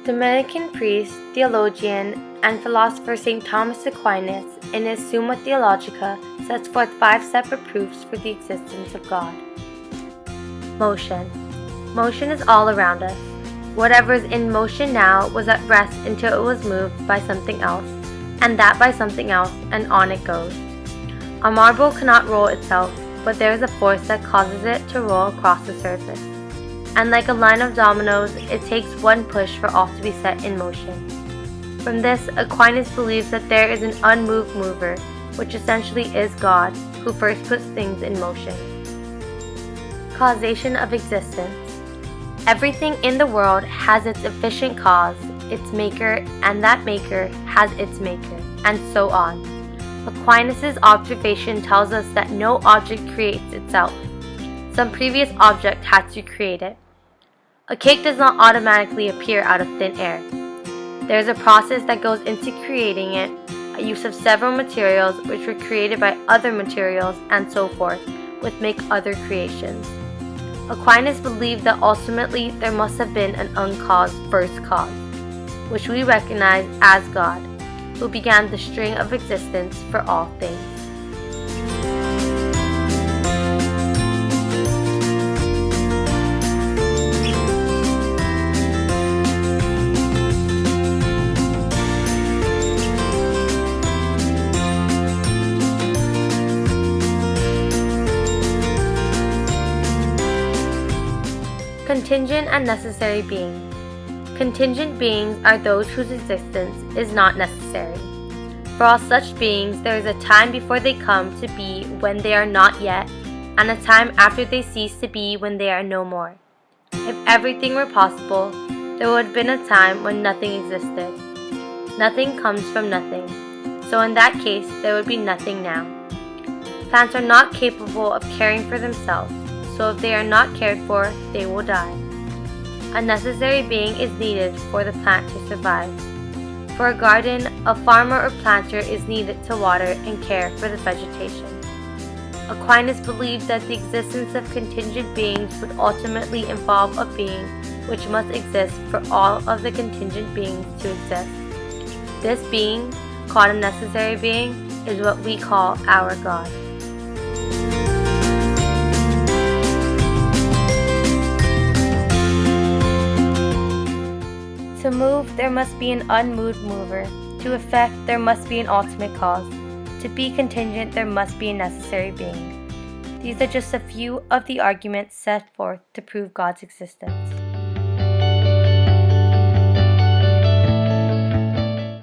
Dominican priest, theologian, and philosopher St. Thomas Aquinas, in his Summa Theologica, sets forth 5 separate proofs for the existence of God. Motion. Motion is all around us. Whatever is in motion now was at rest until it was moved by something else, and that by something else, and on it goes. A marble cannot roll itself, but there is a force that causes it to roll across the surface. And like a line of dominoes, it takes one push for all to be set in motion. From this, Aquinas believes that there is an unmoved mover, which essentially is God, who first puts things in motion. Causation of existence. Everything in the world has its efficient cause, its maker, and that maker has its maker, and so on. Aquinas' observation tells us that no object creates itself. Some previous object had to create it. A cake does not automatically appear out of thin air. There is a process that goes into creating it, a use of several materials which were created by other materials, and so forth, which make other creations. Aquinas believed that ultimately there must have been an uncaused first cause, which we recognize as God, who began the string of existence for all things. Contingent and necessary being. Contingent beings are those whose existence is not necessary. For all such beings, there is a time before they come to be when they are not yet, and a time after they cease to be when they are no more. If everything were possible, there would have been a time when nothing existed. Nothing comes from nothing, so in that case, there would be nothing now. Plants are not capable of caring for themselves, so if they are not cared for, they will die. A necessary being is needed for the plant to survive. For a garden, a farmer or planter is needed to water and care for the vegetation. Aquinas believed that the existence of contingent beings would ultimately involve a being which must exist for all of the contingent beings to exist. This being, called a necessary being, is what we call our God. To move, there must be an unmoved mover. To effect, there must be an ultimate cause. To be contingent, there must be a necessary being. These are just a few of the arguments set forth to prove God's existence.